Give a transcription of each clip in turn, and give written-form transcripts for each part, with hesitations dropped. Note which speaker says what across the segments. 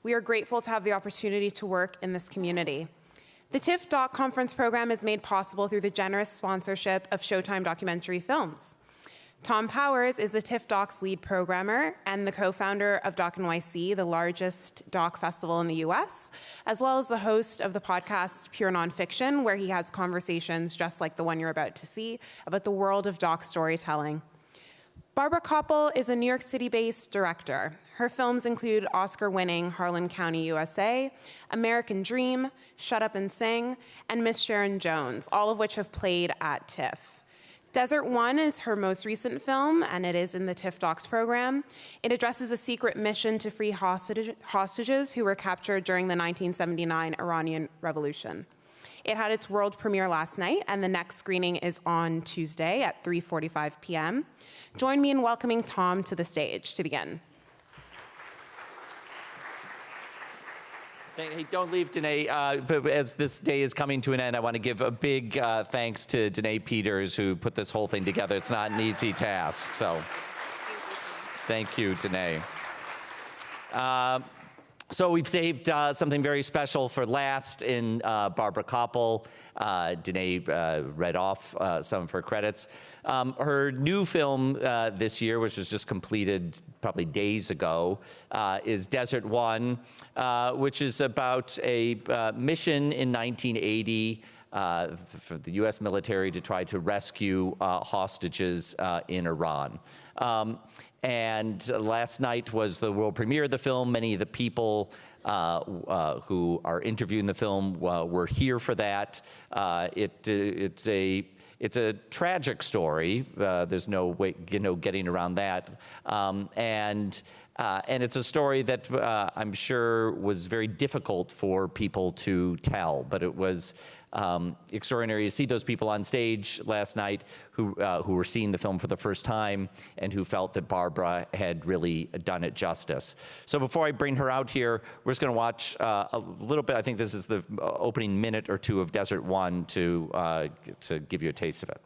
Speaker 1: We are grateful to have the opportunity to work in this community. The TIFF Doc Conference program is made possible through the generous sponsorship of Showtime Documentary Films. Tom Powers is the TIFF Doc's lead programmer and the co-founder of Doc NYC, the largest doc festival in the US, as well as the host of the podcast Pure Nonfiction, where he has conversations just like the one you're about to see about the world of doc storytelling. Barbara Kopple is a New York City-based director. Her films include Oscar-winning Harlan County, USA, American Dream, Shut Up and Sing, and Miss Sharon Jones, all of which have played at TIFF. Desert One is her most recent film, and it is in the TIFF Docs program. It addresses a secret mission to free hostages who were captured during the 1979 Iranian Revolution. It had its world premiere last night, and the next screening is on Tuesday at 3:45 p.m. Join me in welcoming Tom to the stage to begin.
Speaker 2: Hey, don't leave, Danae. But as this day is coming to an end, I want to give a big thanks to Danae Peters, who put this whole thing together. It's not an easy task, so thank you, Danae. So we've saved something very special for last in Barbara Kopple. Danae read off some of her credits. Her new film this year, which was just completed probably days ago, is Desert One, which is about a mission in 1980 for the U.S. military to try to rescue hostages in Iran. And last night was the world premiere of the film. Many of the people who are interviewing the film were here for that. It's a tragic story. There's no way, getting around that. And it's a story that I'm sure was very difficult for people to tell, but it was extraordinary to see those people on stage last night who were seeing the film for the first time and who felt that Barbara had really done it justice. So before I bring her out here, we're just going to watch a little bit. I think this is the opening minute or two of Desert One to give you a taste of it.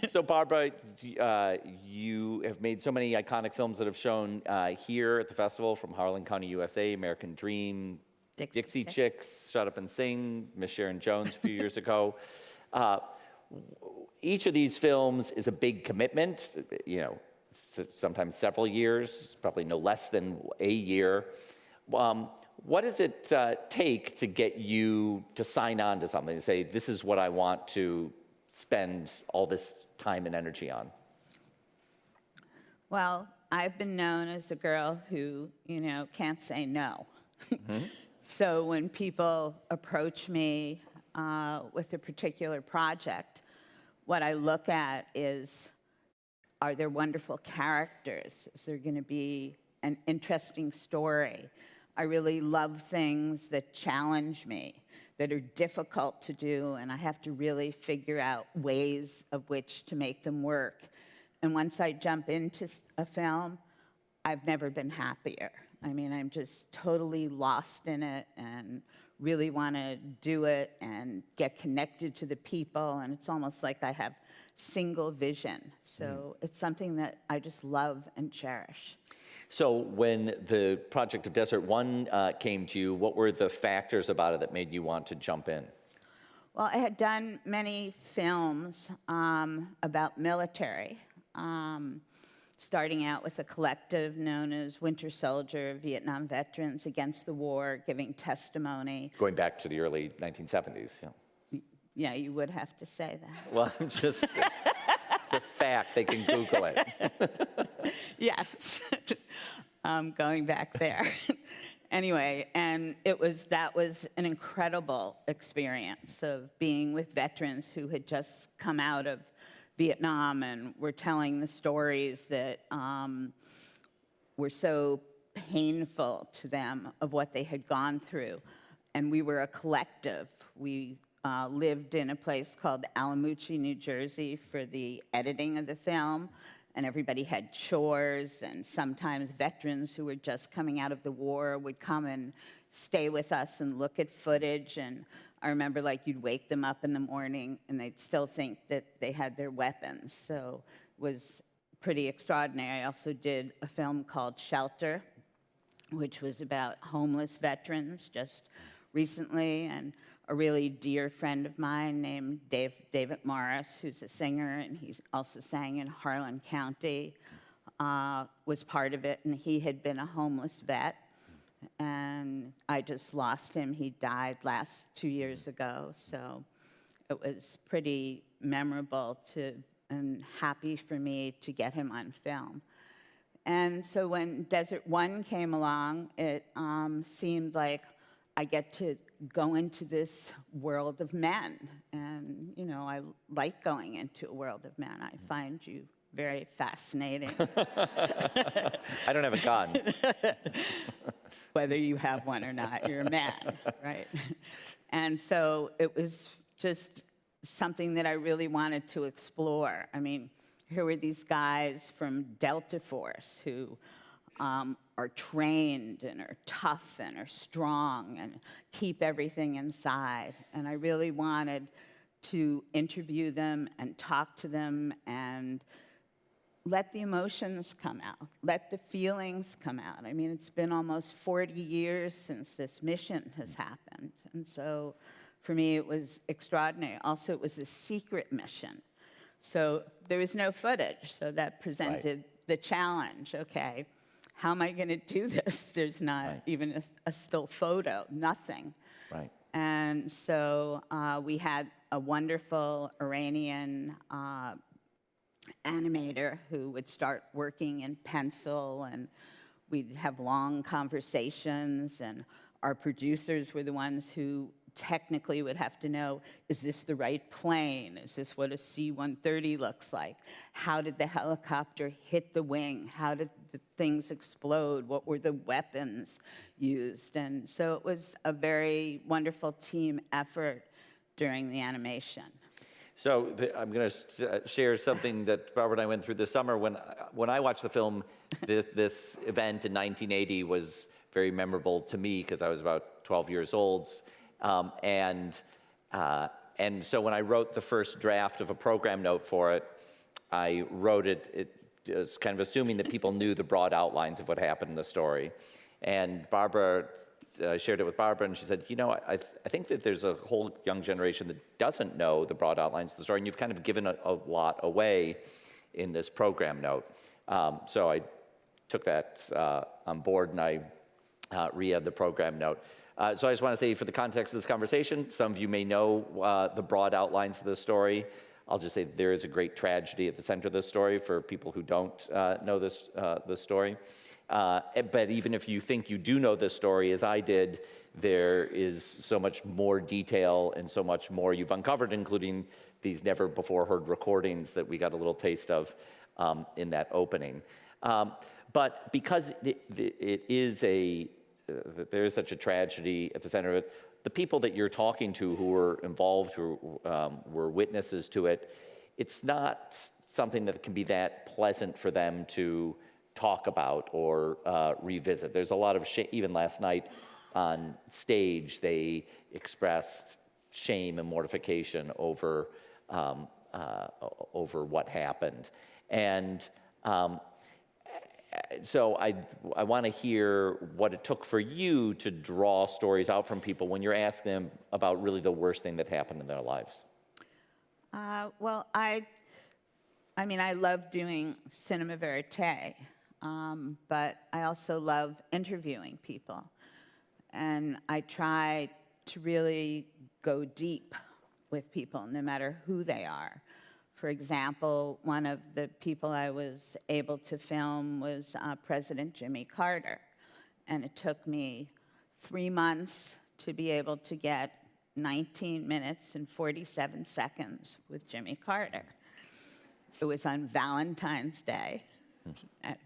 Speaker 2: So Barbara, you have made so many iconic films that have shown here at the festival, from Harlan County, USA, American Dream, Dixie Chicks, Shut Up and Sing, Miss Sharon Jones a few years ago. Each of these films is a big commitment, sometimes several years, probably no less than a year. What does it take to get you to sign on to something, to say, this is what I want to spend all this time and energy on?
Speaker 3: Well, I've been known as a girl who, can't say no. So when people approach me with a particular project, what I look at is, are there wonderful characters? Is there going to be an interesting story? I really love things that challenge me, that are difficult to do, and I have to really figure out ways of which to make them work. And once I jump into a film, I've never been happier. I mean, I'm just totally lost in it and really want to do it and get connected to the people, and it's almost like I have single vision. So it's something that I just love and cherish.
Speaker 2: So when the project of Desert One came to you, what were the factors about it that made you want to jump in?
Speaker 3: Well, I had done many films about military, starting out with a collective known as Winter Soldier, Vietnam Veterans Against the War, giving testimony.
Speaker 2: Going back to the early 1970s. Yeah,
Speaker 3: yeah, you would have to say that.
Speaker 2: Well, it's a fact. They can Google it.
Speaker 3: Yes, going back there. Anyway, and that was an incredible experience of being with veterans who had just come out of Vietnam and were telling the stories that were so painful to them of what they had gone through. And we were a collective. We lived in a place called Alamuchee, New Jersey for the editing of the film. And everybody had chores, and sometimes veterans who were just coming out of the war would come and stay with us and look at footage. And I remember, you'd wake them up in the morning, and they'd still think that they had their weapons. So it was pretty extraordinary. I also did a film called Shelter, which was about homeless veterans just recently, and a really dear friend of mine named David Morris, who's a singer, and he also sang in Harlan County, was part of it, and he had been a homeless vet, and I just lost him. He died 2 years ago, so it was pretty memorable and happy for me to get him on film. And so when Desert One came along, it seemed like I get to go into this world of men. And, I like going into a world of men. I find you very fascinating.
Speaker 2: I don't have a gun.
Speaker 3: Whether you have one or not, you're a man, right? And so it was just something that I really wanted to explore. I mean, here were these guys from Delta Force who are trained and are tough and are strong and keep everything inside. And I really wanted to interview them and talk to them and let the emotions come out, let the feelings come out. I mean, it's been almost 40 years since this mission has happened. And so for me, it was extraordinary. Also, it was a secret mission. So there was no footage. So that presented the challenge. Okay, how am I going to do this? There's not even a still photo, nothing.
Speaker 2: Right.
Speaker 3: And so we had a wonderful Iranian animator who would start working in pencil, and we'd have long conversations, and our producers were the ones who technically would have to know, is this the right plane? Is this what a C-130 looks like? How did the helicopter hit the wing? How did the things explode? What were the weapons used? And so it was a very wonderful team effort during the animation.
Speaker 2: So I'm going to share something that Barbara and I went through this summer. When I watched the film, this event in 1980 was very memorable to me because I was about 12 years old. And so when I wrote the first draft of a program note for it, I wrote it was kind of assuming that people knew the broad outlines of what happened in the story. And Barbara shared it with Barbara, and she said, I think that there's a whole young generation that doesn't know the broad outlines of the story, and you've kind of given a lot away in this program note. So I took that on board, and I read the program note. So I just want to say, for the context of this conversation, some of you may know the broad outlines of the story. I'll just say there is a great tragedy at the center of this story for people who don't know this story. But even if you think you do know this story, as I did, there is so much more detail and so much more you've uncovered, including these never before heard recordings that we got a little taste of in that opening. But because it is there is such a tragedy at the center of it, the people that you're talking to who were involved, who were witnesses to it, it's not something that can be that pleasant for them to talk about or revisit. There's a lot of shame. Even last night on stage, they expressed shame and mortification over what happened. And so I want to hear what it took for you to draw stories out from people when you're asking them about really the worst thing that happened in their lives.
Speaker 3: Well, I mean, I love doing cinema verite, but I also love interviewing people. And I try to really go deep with people, no matter who they are. For example, one of the people I was able to film was President Jimmy Carter. And it took me 3 months to be able to get 19 minutes and 47 seconds with Jimmy Carter. It was on Valentine's Day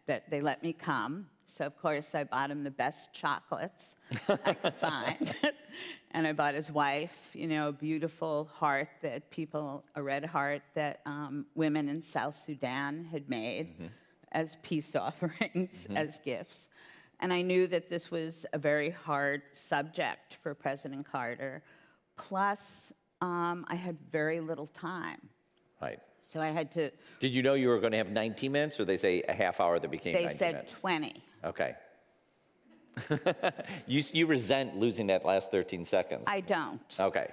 Speaker 3: that they let me come. So, of course, I bought him the best chocolates I could find. And I bought his wife, a beautiful heart a red heart that women in South Sudan had made as peace offerings, as gifts. And I knew that this was a very hard subject for President Carter. Plus, I had very little time.
Speaker 2: Right.
Speaker 3: So I had to...
Speaker 2: Did you know you were going to have 19 minutes, or they say a half hour that became 19 minutes?
Speaker 3: They said 20.
Speaker 2: Okay. You resent losing that last 13 seconds.
Speaker 3: I don't.
Speaker 2: Okay.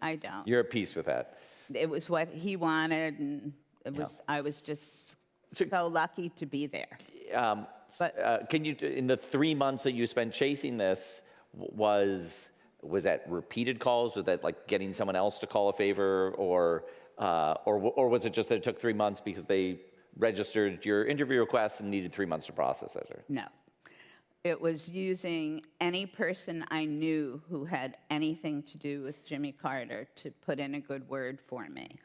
Speaker 3: I don't.
Speaker 2: You're at peace with that.
Speaker 3: It was what he wanted, and I was just so lucky to be there.
Speaker 2: Can you, in the 3 months that you spent chasing this, was that repeated calls? Was that like getting someone else to call a favor, or was it just that it took 3 months because they registered your interview request and needed 3 months to process it?
Speaker 3: No. It was using any person I knew who had anything to do with Jimmy Carter to put in a good word for me.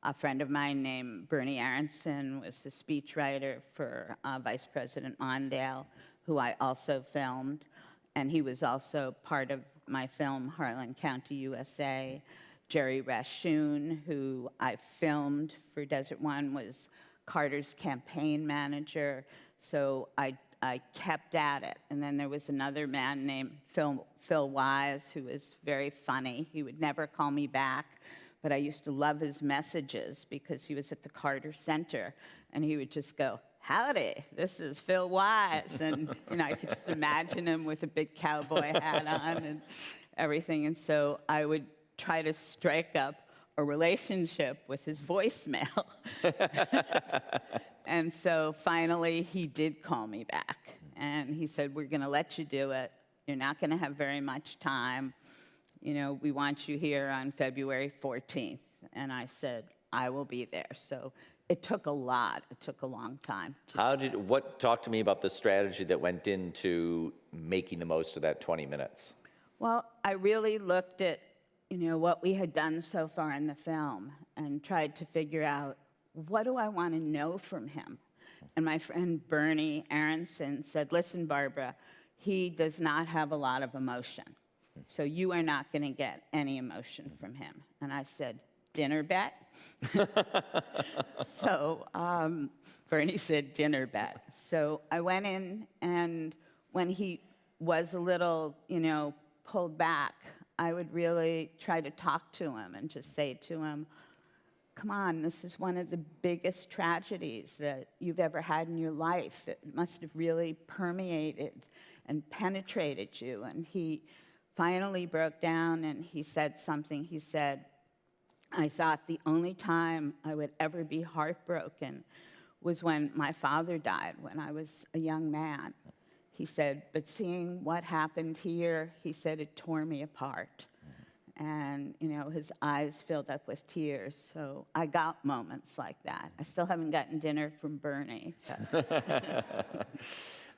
Speaker 3: A friend of mine named Bernie Aronson was the speechwriter for Vice President Mondale, who I also filmed, and he was also part of my film Harlan County, USA. Jerry Rashun, who I filmed for Desert One, was Carter's campaign manager, so I kept at it. And then there was another man named Phil Wise, who was very funny. He would never call me back, but I used to love his messages because he was at the Carter Center, and he would just go, "Howdy, this is Phil Wise." And I could just imagine him with a big cowboy hat on and everything. And so I would try to strike up a relationship with his voicemail. And so finally, he did call me back. And he said, "We're going to let you do it. You're not going to have very much time. We want you here on February 14th. And I said, "I will be there." So it took a lot. It took a long time.
Speaker 2: Talk to me about the strategy that went into making the most of that 20 minutes.
Speaker 3: Well, I really looked at, what we had done so far in the film and tried to figure out, what do I want to know from him? And my friend Bernie Aronson said, "Listen, Barbara, he does not have a lot of emotion. So you are not going to get any emotion from him." And I said, "Dinner bet?" So Bernie said, "Dinner bet." So I went in, and when he was a little, pulled back, I would really try to talk to him and just say to him, "Come on, this is one of the biggest tragedies that you've ever had in your life. It must have really permeated and penetrated you." And he finally broke down, and he said something. He said, "I thought the only time I would ever be heartbroken was when my father died when I was a young man." He said, "But seeing what happened here," he said, "it tore me apart." and his eyes filled up with tears. So I got moments like that. I still haven't gotten dinner from Bernie.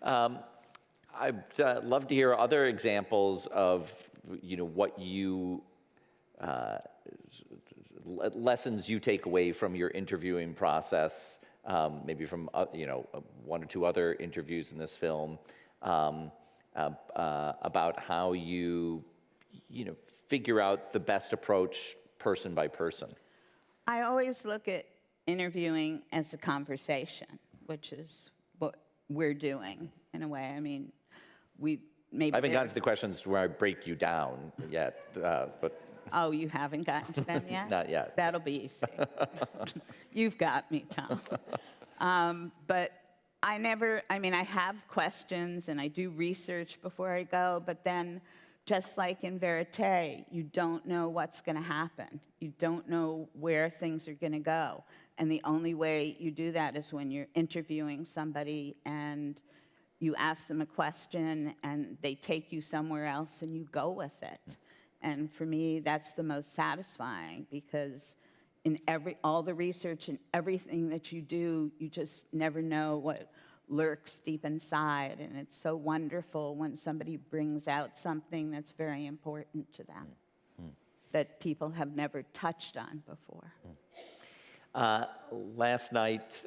Speaker 2: I'd love to hear other examples of what you lessons you take away from your interviewing process, maybe from one or two other interviews in this film, about how you figure out the best approach person by person.
Speaker 3: I always look at interviewing as a conversation, which is what we're doing in a way. I mean, I haven't gotten
Speaker 2: to the questions where I break you down yet, but.
Speaker 3: Oh, you haven't gotten to them yet?
Speaker 2: Not yet.
Speaker 3: That'll be easy. You've got me, Tom. But I have questions and I do research before I go, but then just like in Verite, you don't know what's going to happen. You don't know where things are going to go. And the only way you do that is when you're interviewing somebody and you ask them a question and they take you somewhere else and you go with it. And for me, that's the most satisfying, because in all the research and everything that you do, you just never know what lurks deep inside. And it's so wonderful when somebody brings out something that's very important to them that people have never touched on before.
Speaker 2: Last night,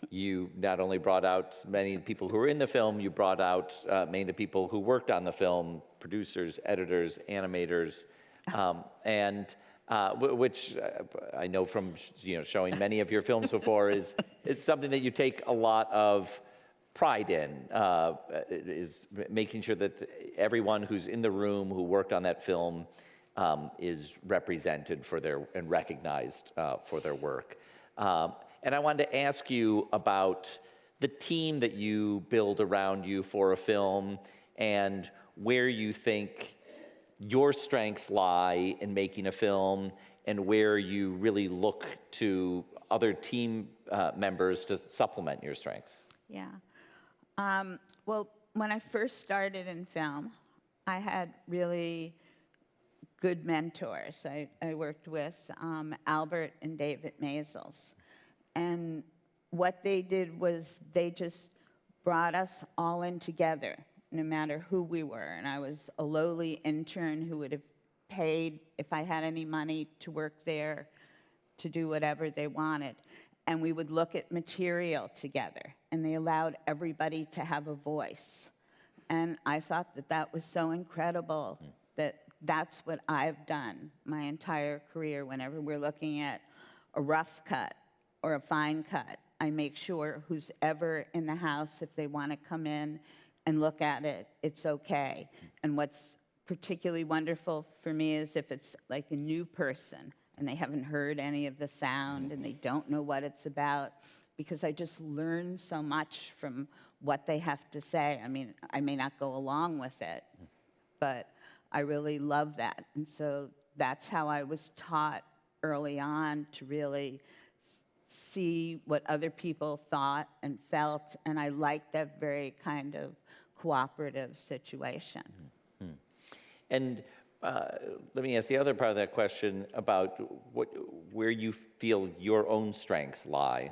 Speaker 2: you not only brought out many people who were in the film, you brought out many of the people who worked on the film, producers, editors, animators, which I know from showing many of your films before it's something that you take a lot of pride in, is making sure that everyone who's in the room who worked on that film is represented and recognized for their work. And I wanted to ask you about the team that you build around you for a film, and where you think your strengths lie in making a film, and where you really look to other team members to supplement your strengths.
Speaker 3: Yeah. Well, when I first started in film, I had really good mentors. I worked with Albert and David Maisels. And what they did was they just brought us all in together, no matter who we were. And I was a lowly intern who would have paid, if I had any money, to work there, to do whatever they wanted. And we would look at material together, and they allowed everybody to have a voice. And I thought that that was so incredible, that that's what I've done my entire career. Whenever we're looking at a rough cut or a fine cut, I make sure who's ever in the house, if they want to come in and look at it, it's okay. And what's particularly wonderful for me is if it's like a new person and they haven't heard any of the sound and they don't know what it's about, because I just learn so much from what they have to say. I mean, I may not go along with it, but I really love that. And so that's how I was taught early on, to really see what other people thought and felt. And I liked that very kind of cooperative situation.
Speaker 2: And let me ask the other part of that question about where you feel your own strengths lie.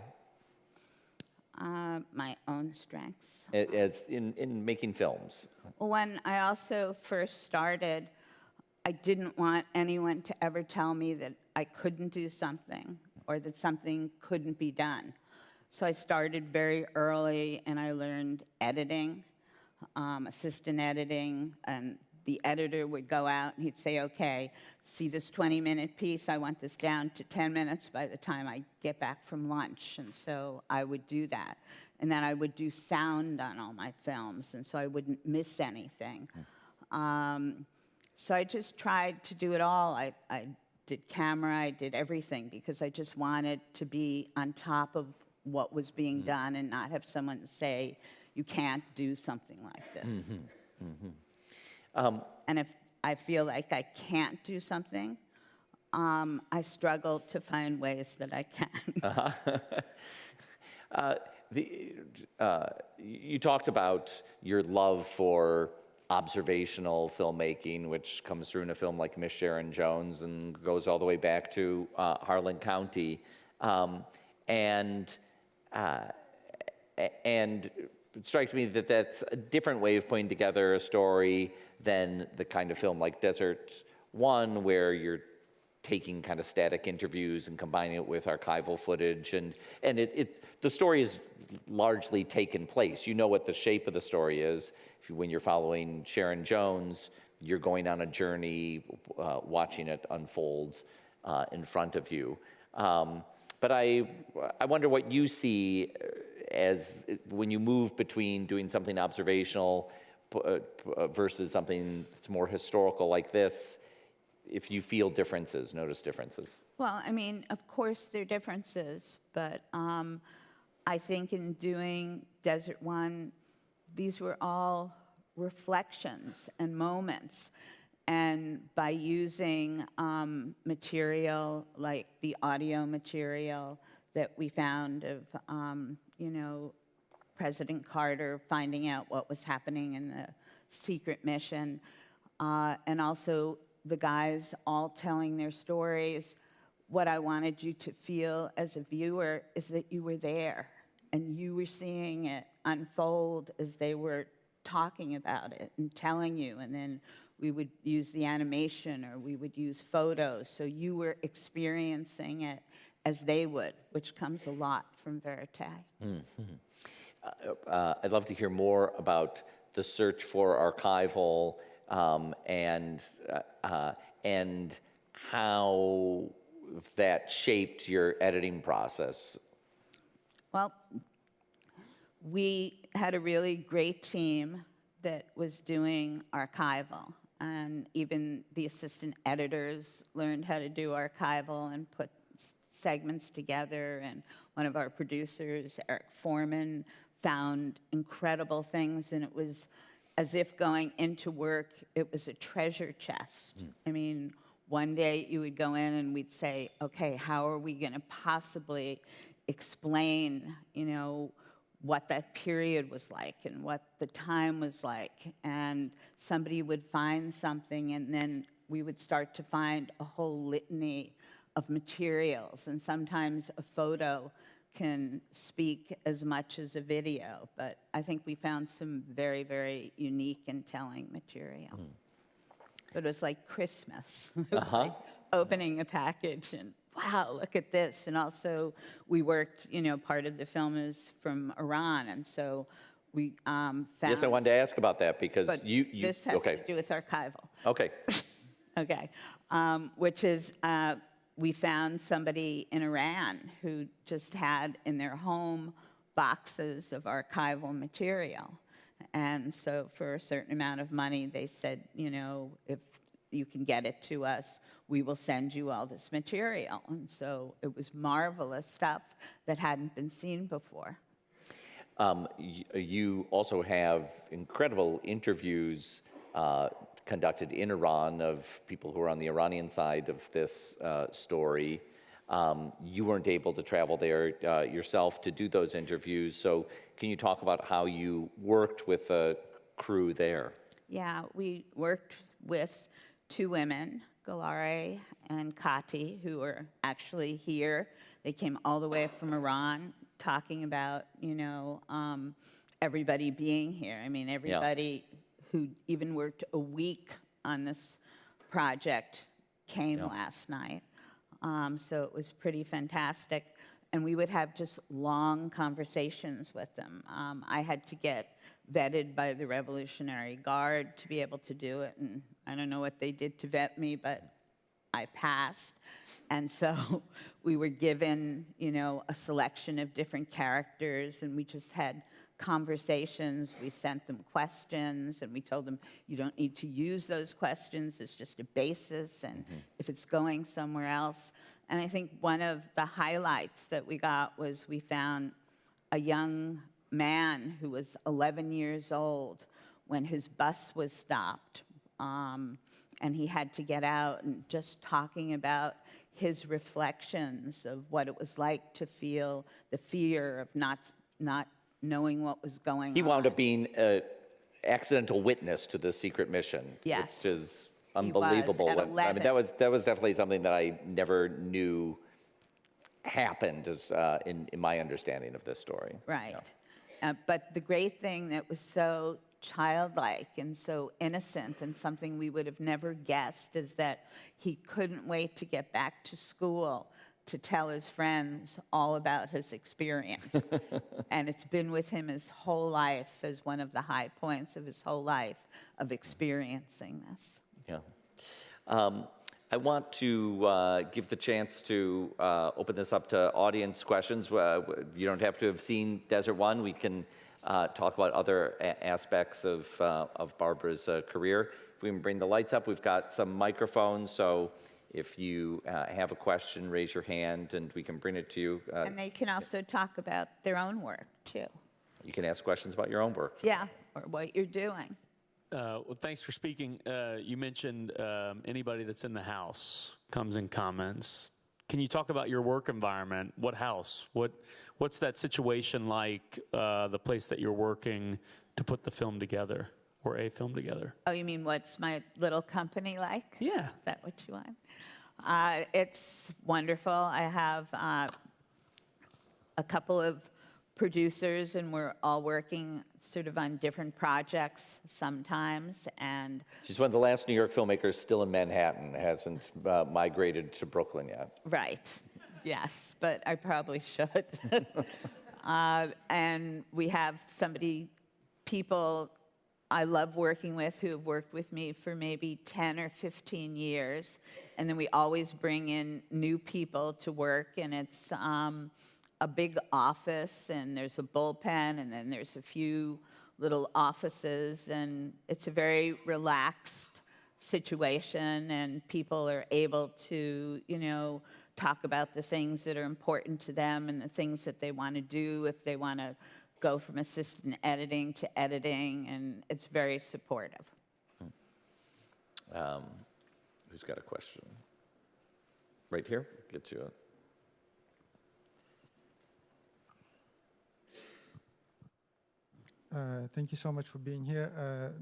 Speaker 3: My own strengths.
Speaker 2: As in making films.
Speaker 3: Well, when I also first started, I didn't want anyone to ever tell me that I couldn't do something or that something couldn't be done. So I started very early, and I learned editing, assistant editing, and the editor would go out and he'd say, okay, see this 20-minute piece, I want this down to 10 minutes by the time I get back from lunch. And so I would do that. And then I would do sound on all my films, and so I wouldn't miss anything. So I just tried to do it all. I did camera, I did everything, because I just wanted to be on top of what was being done and not have someone say, you can't do something like this. And if I feel like I can't do something, I struggle to find ways that I can.
Speaker 2: You talked about your love for observational filmmaking, which comes through in a film like Miss Sharon Jones and goes all the way back to Harlan County. And it strikes me that that's a different way of putting together a story than the kind of film like Desert One, where you're taking kind of static interviews and combining it with archival footage, and the story is largely taken place. You know what the shape of the story is. When you're following Sharon Jones, you're going on a journey, watching it unfold in front of you. But I wonder what you see as when you move between doing something observational versus something that's more historical like this, if you feel differences, notice differences.
Speaker 3: Well, I mean, of course there are differences, but I think in doing Desert One, these were all reflections and moments. And by using material like the audio material that we found of, President Carter finding out what was happening in the secret mission, and also the guys all telling their stories, what I wanted you to feel as a viewer is that you were there and you were seeing it unfold as they were talking about it and telling you, and then we would use the animation or we would use photos, so you were experiencing it as they would, which comes a lot from Verite.
Speaker 2: Mm-hmm. I'd love to hear more about the search for archival and how that shaped your editing process.
Speaker 3: Well, we had a really great team that was doing archival, and even the assistant editors learned how to do archival and put segments together, and one of our producers, Eric Foreman, found incredible things, and it was as if going into work, it was a treasure chest. I mean, one day you would go in and we'd say, okay, how are we gonna possibly explain, what that period was like and what the time was like? And somebody would find something, and then we would start to find a whole litany of materials, and sometimes a photo can speak as much as a video, but I think we found some very, very unique and telling material. But it was like Christmas. It was like opening a package and, wow, look at this. And also we worked, part of the film is from Iran, and so we found...
Speaker 2: Yes, I wanted to ask about that because you
Speaker 3: this has to do with archival.
Speaker 2: Okay.
Speaker 3: Okay, which is... we found somebody in Iran who just had in their home boxes of archival material. And so for a certain amount of money, they said, if you can get it to us, we will send you all this material. And so it was marvelous stuff that hadn't been seen before.
Speaker 2: You also have incredible interviews conducted in Iran of people who are on the Iranian side of this story. You weren't able to travel there yourself to do those interviews, so can you talk about how you worked with the crew there?
Speaker 3: Yeah, we worked with two women, Galare and Kati, who are actually here. They came all the way from Iran talking about, everybody being here. I mean, everybody who even worked a week on this project came last night. So it was pretty fantastic. And we would have just long conversations with them. I had to get vetted by the Revolutionary Guard to be able to do it. And I don't know what they did to vet me, but I passed. And so we were given, a selection of different characters, and we just had conversations. We sent them questions, and we told them, you don't need to use those questions. It's just a basis, and if it's going somewhere else. And I think one of the highlights that we got was we found a young man who was 11 years old when his bus was stopped, and he had to get out, and just talking about his reflections of what it was like to feel the fear of not knowing what was going on.
Speaker 2: He wound up being accidental witness to the secret mission,
Speaker 3: Yes.
Speaker 2: which is unbelievable.
Speaker 3: at
Speaker 2: I mean,
Speaker 3: 11.
Speaker 2: that was definitely something that I never knew happened, as in my understanding of this story.
Speaker 3: Right.
Speaker 2: Yeah.
Speaker 3: But the great thing that was so childlike and so innocent and something we would have never guessed is that he couldn't wait to get back to school to tell his friends all about his experience. And it's been with him his whole life as one of the high points of his whole life of experiencing this.
Speaker 2: Yeah. I want to give the chance to open this up to audience questions. You don't have to have seen Desert One. We can talk about other aspects of Barbara's career. If we can bring the lights up, we've got some microphones, so if you have a question, raise your hand and we can bring it to you.
Speaker 3: And they can also talk about their own work, too.
Speaker 2: You can ask questions about your own work.
Speaker 3: Yeah, or what you're doing.
Speaker 4: Well, thanks for speaking. You mentioned anybody that's in the house comes and comments. Can you talk about your work environment? What house? What's that situation like, the place that you're working to put the film together or a film together?
Speaker 3: Oh, you mean what's my little company like?
Speaker 4: Yeah.
Speaker 3: Is that what you want? It's wonderful. I have a couple of producers, and we're all working sort of on different projects sometimes. And
Speaker 2: She's one of the last New York filmmakers still in Manhattan, hasn't migrated to Brooklyn yet.
Speaker 3: right, yes, but I probably should. And we have people I love working with who have worked with me for maybe 10 or 15 years. And then we always bring in new people to work, and it's a big office, and there's a bullpen, and then there's a few little offices, and it's a very relaxed situation, and people are able to, talk about the things that are important to them and the things that they want to do if they want to go from assistant editing to editing, and it's very supportive.
Speaker 2: Who's got a question? Right here, get you a...
Speaker 5: Thank you so much for being here.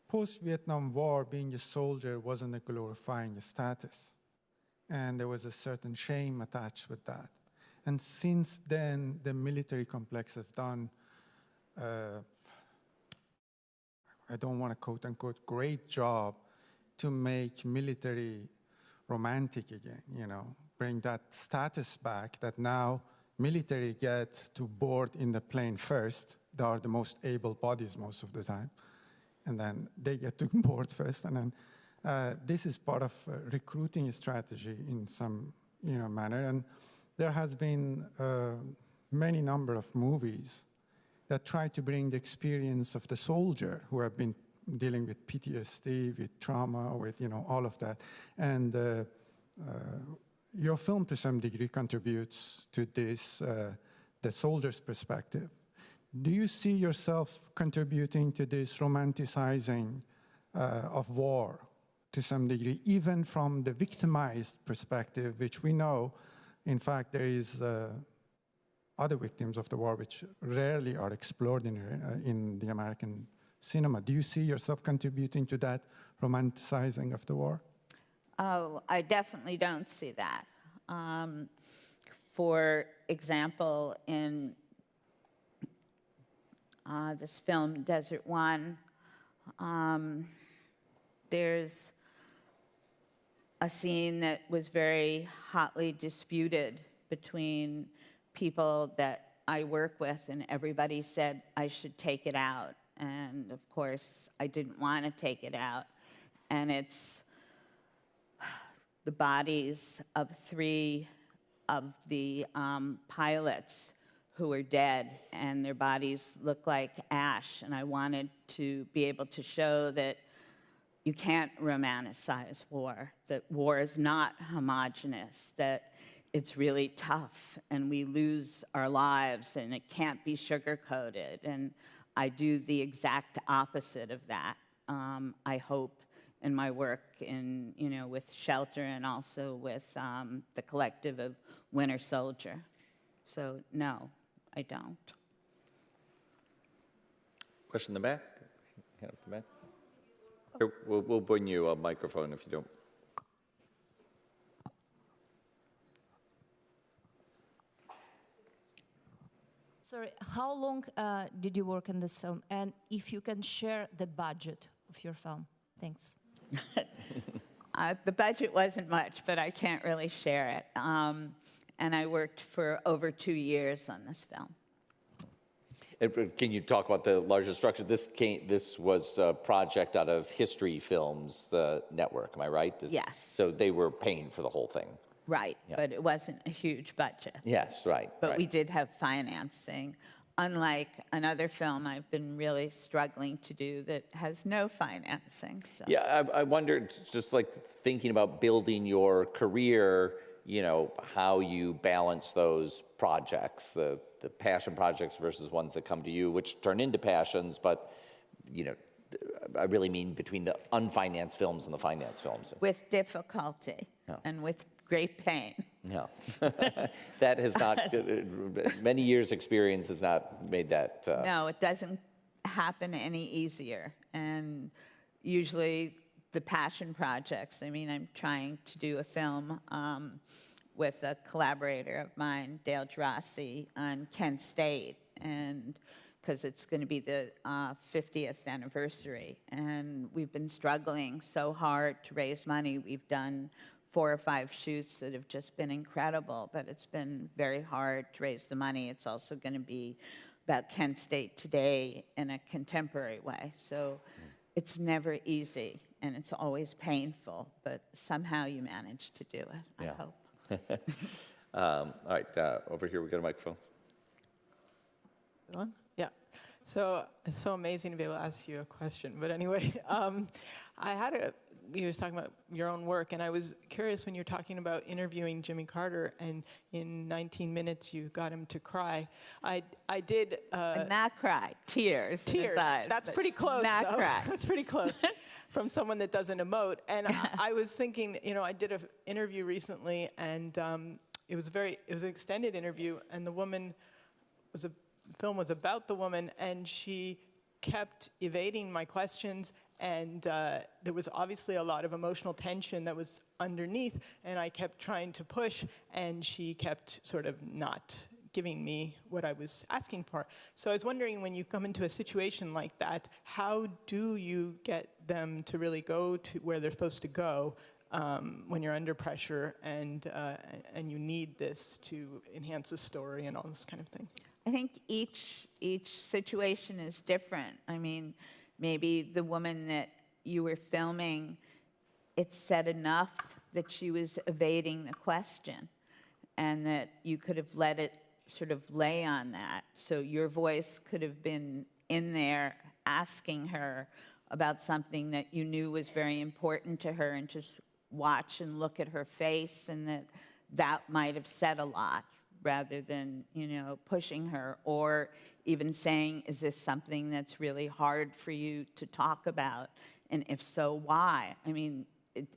Speaker 5: Post-Vietnam War, being a soldier wasn't a glorifying status, and there was a certain shame attached with that. And since then, the military complex have done, I don't want to quote-unquote, great job to make military romantic again, bring that status back that now military get to board in the plane first. They are the most able bodies most of the time. And then they get to board first. And then this is part of a recruiting strategy in some manner. And there has been many number of movies that try to bring the experience of the soldier who have been dealing with PTSD, with trauma, with all of that. And your film, to some degree, contributes to this, the soldier's perspective. Do you see yourself contributing to this romanticizing of war to some degree, even from the victimized perspective, which we know, in fact, there is other victims of the war which rarely are explored in the American cinema. Do you see yourself contributing to that romanticizing of the war?
Speaker 3: Oh, I definitely don't see that. For example, in this film, Desert One, there's a scene that was very hotly disputed between people that I work with, and everybody said I should take it out. And of course, I didn't want to take it out. And it's the bodies of 3 of the pilots who are dead, and their bodies look like ash. And I wanted to be able to show that you can't romanticize war, that war is not homogenous, that it's really tough, and we lose our lives, and it can't be sugar-coated. And I do the exact opposite of that, I hope, in my work with Shelter and also with the collective of Winter Soldier. So no, I don't.
Speaker 2: Question in the back? Hand up the back. Here, we'll bring you a microphone if you don't.
Speaker 6: Sorry, how long did you work on this film? And if you can share the budget of your film. Thanks.
Speaker 3: The budget wasn't much, but I can't really share it. And I worked for over 2 years on this film.
Speaker 2: Can you talk about the larger structure? This was a project out of History Films, the network, am I right?
Speaker 3: Yes.
Speaker 2: So they were paying for the whole thing.
Speaker 3: Right,
Speaker 2: Yeah.
Speaker 3: but it wasn't a huge budget.
Speaker 2: Yes, right.
Speaker 3: But
Speaker 2: right.
Speaker 3: we did have financing. Unlike another film I've been really struggling to do that has no financing. So.
Speaker 2: Yeah, I wondered, just like thinking about building your career, you know, how you balance those projects, the passion projects versus ones that come to you, which turn into passions, but, you know, I really mean between the unfinanced films and the financed films.
Speaker 3: With difficulty and with great pain.
Speaker 2: No, that has not, many years' experience has not made that.
Speaker 3: No, it doesn't happen any easier. And usually the passion projects, I mean, I'm trying to do a film with a collaborator of mine, Dale Drossi, on Kent State, and because it's going to be the 50th anniversary. And we've been struggling so hard to raise money. We've done 4 or 5 shoots that have just been incredible, but it's been very hard to raise the money. It's also going to be about Kent State today in a contemporary way. So it's never easy, and it's always painful, but somehow you manage to do it, I hope.
Speaker 2: All right, over here we got a microphone.
Speaker 7: Good one? Yeah. So it's so amazing to be able to ask you a question. But anyway, you was talking about your own work, and I was curious when you're talking about interviewing Jimmy Carter, and in 19 minutes you got him to cry. I did.
Speaker 3: Not cry, tears.
Speaker 7: Tears.
Speaker 3: In his eyes,
Speaker 7: That's pretty close.
Speaker 3: Not
Speaker 7: though.
Speaker 3: cry.
Speaker 7: That's pretty close from someone that doesn't emote. And I was thinking, you know, I did an interview recently, and it was an extended interview, and the film was about the woman, and she kept evading my questions, and there was obviously a lot of emotional tension that was underneath, and I kept trying to push, and she kept sort of not giving me what I was asking for. So I was wondering, when you come into a situation like that, how do you get them to really go to where they're supposed to go when you're under pressure and you need this to enhance the story and all this kind of thing?
Speaker 3: I think each situation is different. I mean, maybe the woman that you were filming, it said enough that she was evading the question, and that you could have let it sort of lay on that. So your voice could have been in there asking her about something that you knew was very important to her, and just watch and look at her face, and that might have said a lot, rather than, you know, pushing her, or even saying, is this something that's really hard for you to talk about? And if so, why? I mean,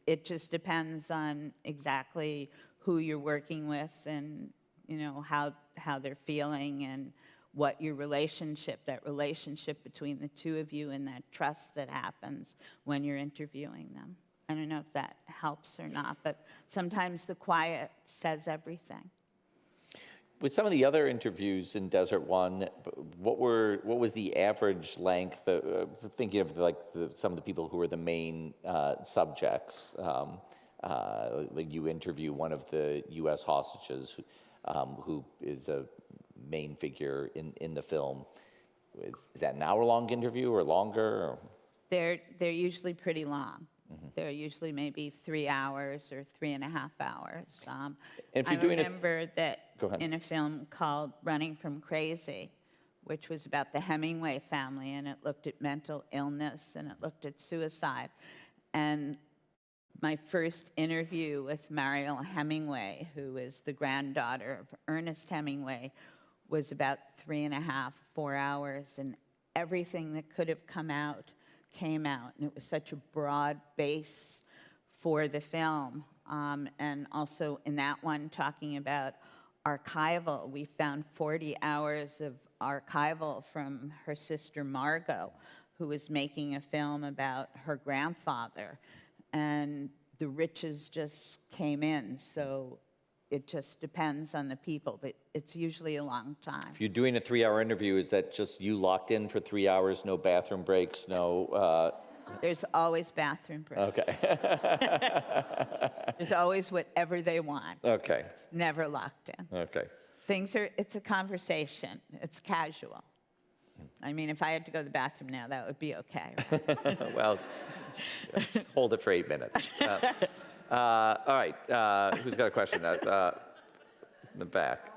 Speaker 3: it just depends on exactly who you're working with, and, you know, how they're feeling, and what that relationship between the two of you, and that trust that happens when you're interviewing them. I don't know if that helps or not, but sometimes the quiet says everything.
Speaker 2: With some of the other interviews in Desert One, what was the average length? Thinking of some of the people who were the main subjects, like you interview one of the U.S. hostages, who is a main figure in the film. Is that an hour-long interview or longer? Or?
Speaker 3: They're usually pretty long. Mm-hmm. They're usually maybe 3 hours or 3.5 hours.
Speaker 2: If you're
Speaker 3: remember that in a film called Running from Crazy, which was about the Hemingway family, and it looked at mental illness, and it looked at suicide. And my first interview with Mariel Hemingway, who is the granddaughter of Ernest Hemingway, was about 3.5, 4 hours, and everything that could have come out came out, and it was such a broad base for the film. And also in that one, talking about archival, we found 40 hours of archival from her sister Margot, who was making a film about her grandfather. And the riches just came in, so it just depends on the people, but it's usually a long time.
Speaker 2: If you're doing a 3-hour interview, is that just you locked in for 3 hours, no bathroom breaks, no...
Speaker 3: There's always bathroom breaks.
Speaker 2: Okay.
Speaker 3: There's always whatever they want.
Speaker 2: Okay.
Speaker 3: It's never locked in.
Speaker 2: Okay.
Speaker 3: It's a conversation. It's casual. I mean, if I had to go to the bathroom now, that would be okay.
Speaker 2: Well, just hold it for 8 minutes. All right. Who's got a question? In the back.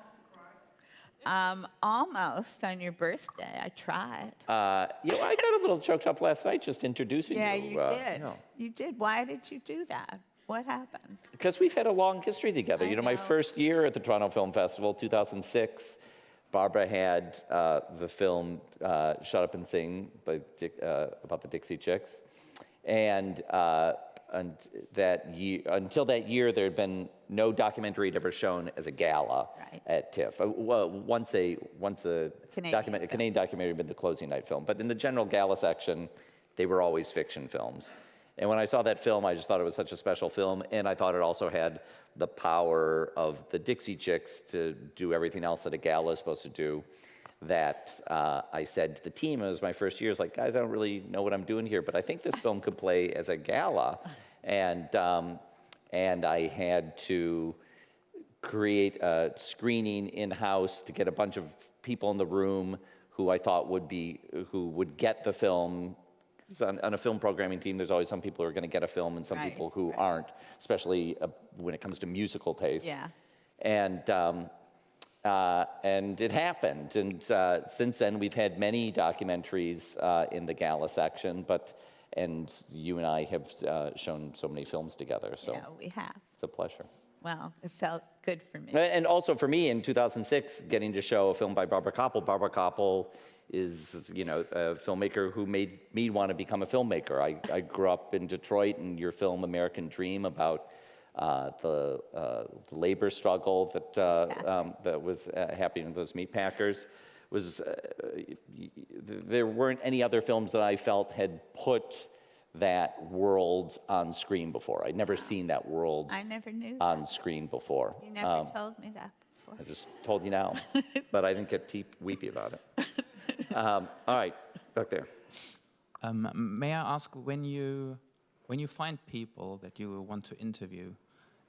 Speaker 3: Almost on your birthday. I tried.
Speaker 2: I got a little choked up last night just introducing you.
Speaker 3: Yeah, you did.
Speaker 2: No.
Speaker 3: You did. Why did you do that? What happened?
Speaker 2: Because we've had a long history together.
Speaker 3: I
Speaker 2: My
Speaker 3: know.
Speaker 2: first year at the Toronto Film Festival, 2006, Barbara had the film Shut Up and Sing about the Dixie Chicks. And that year, until that year, there had been no documentary had ever shown as a gala
Speaker 3: Right.
Speaker 2: at TIFF. Well, once a
Speaker 3: Canadian
Speaker 2: Canadian documentary had been the closing night film. But in the general gala section, they were always fiction films. And when I saw that film, I just thought it was such a special film, and I thought it also had the power of the Dixie Chicks to do everything else that a gala is supposed to do, that I said to the team, it was my first year, it's like, guys, I don't really know what I'm doing here, but I think this film could play as a gala. And I had to create a screening in-house to get a bunch of people in the room who I thought who would get the film. So on a film programming team, there's always some people who are going to get a film and some
Speaker 3: Right,
Speaker 2: people who
Speaker 3: right.
Speaker 2: aren't, especially when it comes to musical taste.
Speaker 3: Yeah.
Speaker 2: And it happened. And since then, we've had many documentaries in the gala section, and you and I have shown so many films together. So
Speaker 3: Yeah, we have.
Speaker 2: it's a pleasure.
Speaker 3: Well, it felt good for me.
Speaker 2: And also for me, in 2006, getting to show a film by Barbara Kopple. Barbara Kopple is, a filmmaker who made me want to become a filmmaker. I grew up in Detroit, and your film American Dream about the labor struggle that was happening in those meat packers was there weren't any other films that I felt had put that world on screen before. I'd never seen that world
Speaker 3: I never knew
Speaker 2: on
Speaker 3: that.
Speaker 2: screen before.
Speaker 3: You never told me that before.
Speaker 2: I just told you now, but I didn't get weepy about it. All right, back there.
Speaker 8: May I ask, when you find people that you want to interview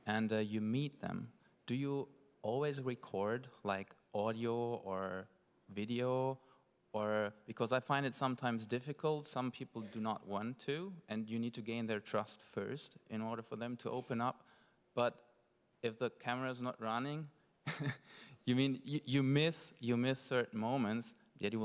Speaker 8: and you meet them, do you always record like audio or video? Or because I find it sometimes difficult, some people do not want to, and you need to gain their trust first in order for them to open up. But if the camera is not running, you miss certain moments that you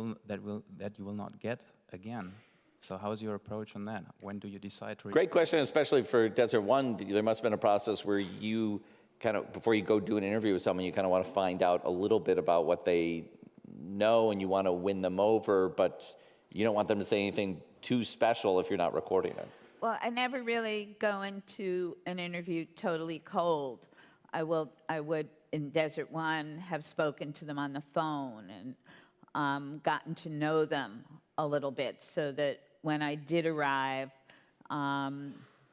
Speaker 8: will not get again. So how is your approach on that? When do you decide to?
Speaker 2: Great question, especially for Desert One. There must have been a process where you kind of, before you go do an interview with someone, you kind of want to find out a little bit about what they know, and you want to win them over, but you don't want them to say anything too special if you're not recording it.
Speaker 3: Well, I never really go into an interview totally cold. I would, in Desert One, have spoken to them on the phone and gotten to know them a little bit so that when I did arrive,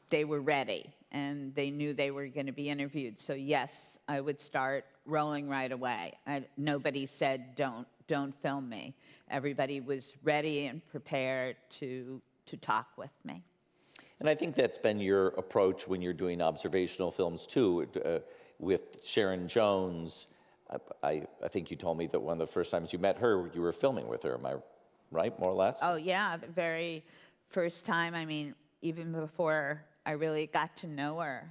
Speaker 3: they were ready and they knew they were going to be interviewed. So yes, I would start rolling right away. Nobody said, don't film me. Everybody was ready and prepared to talk with me.
Speaker 2: And I think that's been your approach when you're doing observational films too. With Sharon Jones, I think you told me that one of the first times you met her, you were filming with her. Am I right, more or less?
Speaker 3: Oh yeah, the very first time, I mean, even before I really got to know her,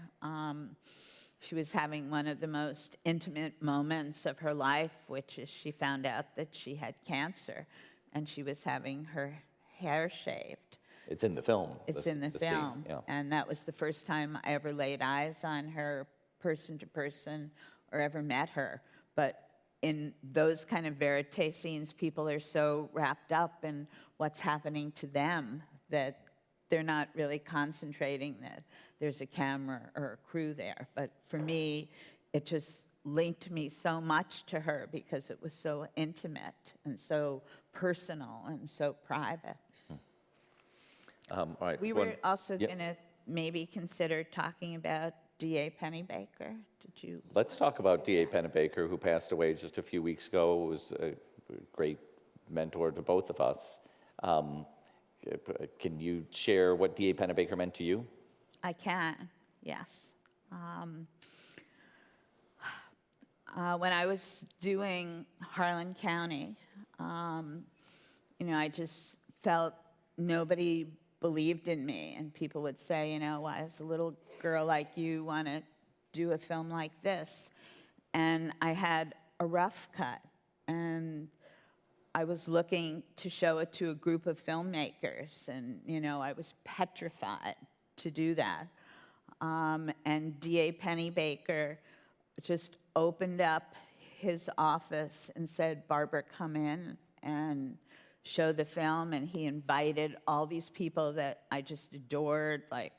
Speaker 3: she was having one of the most intimate moments of her life, which is she found out that she had cancer, and she was having her hair shaved.
Speaker 2: It's in the film.
Speaker 3: It's in the film,
Speaker 2: scene, yeah.
Speaker 3: and that was the first time I ever laid eyes on her person to person or ever met her. But in those kind of verite scenes, people are so wrapped up in what's happening to them that they're not really concentrating that there's a camera or a crew there. But for me, it just linked me so much to her because it was so intimate and so personal and so private.
Speaker 2: All right.
Speaker 3: We were also
Speaker 2: Yep.
Speaker 3: going to maybe consider talking about D.A. Pennebaker. Did you?
Speaker 2: Let's talk about D.A. Pennebaker, who passed away just a few weeks ago. Was a great mentor to both of us. Can you share what D.A. Pennebaker meant to you?
Speaker 3: I can, yes. When I was doing Harlan County, I just felt nobody believed in me. And people would say, why does a little girl like you want to do a film like this? And I had a rough cut. And I was looking to show it to a group of filmmakers. And, I was petrified to do that. And D.A. Pennebaker just opened up his office and said, Barbara, come in and show the film. And he invited all these people that I just adored, like,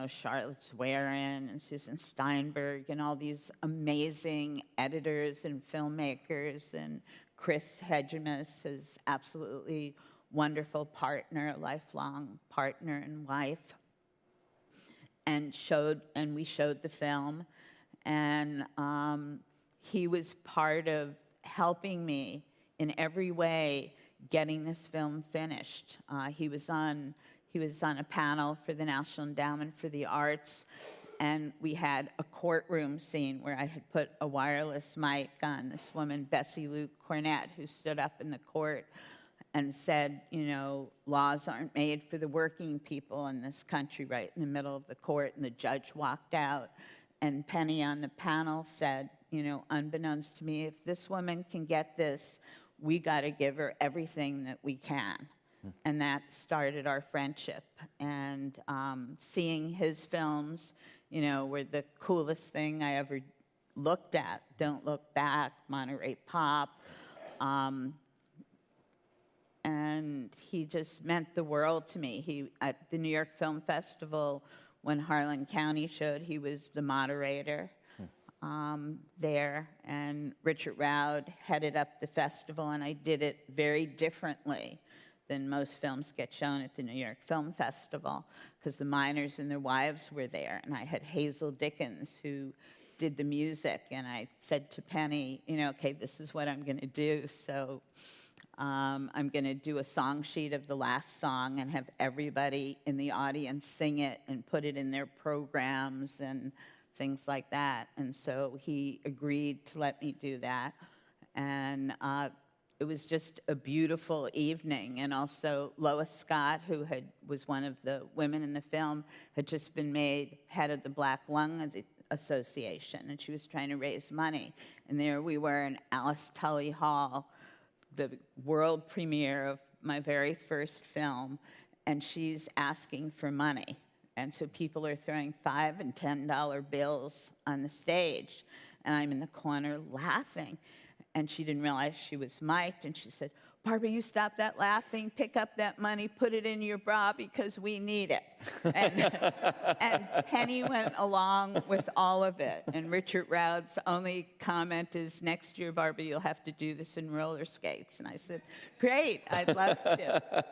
Speaker 3: Charlotte Swearin and Susan Steinberg and all these amazing editors and filmmakers, and Chris Hedgemus, his absolutely wonderful partner, lifelong partner and wife. And we showed the film, and he was part of helping me in every way getting this film finished. He was on a panel for the National Endowment for the Arts, and we had a courtroom scene where I had put a wireless mic on this woman, Bessie Lou Cornett, who stood up in the court and said, laws aren't made for the working people in this country, right in the middle of the court. And the judge walked out, and Penny on the panel said, unbeknownst to me, if this woman can get this, we got to give her everything that we can. And that started our friendship. And seeing his films, were the coolest thing I ever looked at. Don't Look Back, Monterey Pop. And he just meant the world to me. At the New York Film Festival, when Harlan County showed, he was the moderator there. And Richard Roud headed up the festival, and I did it very differently than most films get shown at the New York Film Festival, because the miners and their wives were there. And I had Hazel Dickens, who did the music, and I said to Penny, okay, this is what I'm going to do. So I'm going to do a song sheet of the last song and have everybody in the audience sing it and put it in their programs and things like that. And so he agreed to let me do that. And it was just a beautiful evening. And also Lois Scott, who was one of the women in the film, had just been made head of the Black Lung Association, and she was trying to raise money. And there we were in Alice Tully Hall, the world premiere of my very first film, and she's asking for money. And so people are throwing $5 and $10 bills on the stage, and I'm in the corner laughing. And she didn't realize she was mic'd, and she said, Barbara, you stop that laughing, pick up that money, put it in your bra because we need it. And Penny went along with all of it. And Richard Roud's only comment is, next year, Barbara, you'll have to do this in roller skates. And I said, great, I'd love to.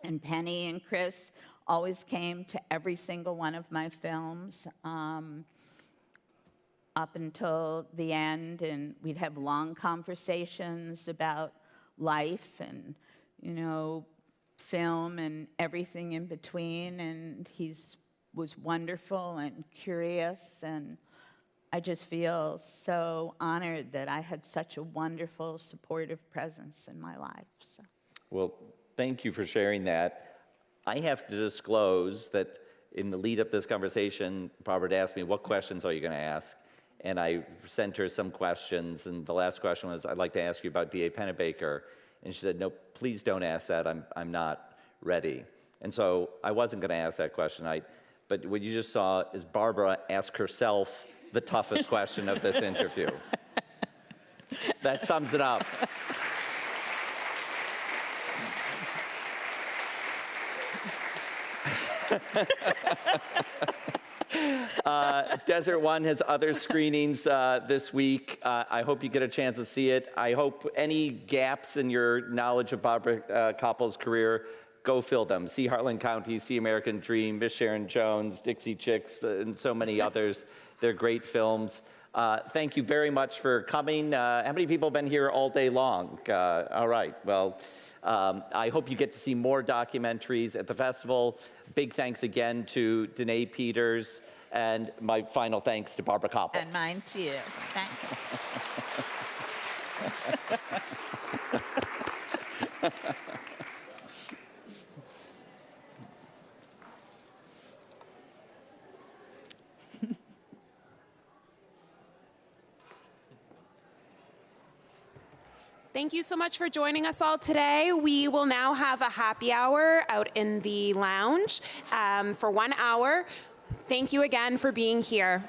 Speaker 3: And Penny and Chris always came to every single one of my films up until the end, and we'd have long conversations about life and, film and everything in between. And was wonderful and curious, and I just feel so honored that I had such a wonderful, supportive presence in my life. So.
Speaker 2: Well, thank you for sharing that. I have to disclose that in the lead up to this conversation, Barbara had asked me, what questions are you going to ask? And I sent her some questions, and the last question was, I'd like to ask you about D.A. Pennebaker. And she said, no, please don't ask that. I'm not ready. And so I wasn't going to ask that question. But what you just saw is Barbara ask herself the toughest question of this interview. That sums it up. Desert One has other screenings this week. I hope you get a chance to see it. I hope any gaps in your knowledge of Barbara Kopple's career, go fill them. See Harlan County, see American Dream, Miss Sharon Jones, Dixie Chicks, and so many others. They're great films. Thank you very much for coming. How many people have been here all day long? All right, well, I hope you get to see more documentaries at the festival. Big thanks again to Danae Peters, and my final thanks to Barbara Kopple.
Speaker 3: And mine to you. Thank you.
Speaker 1: Thank you so much for joining us all today. We will now have a happy hour out in the lounge for 1 hour. Thank you again for being here.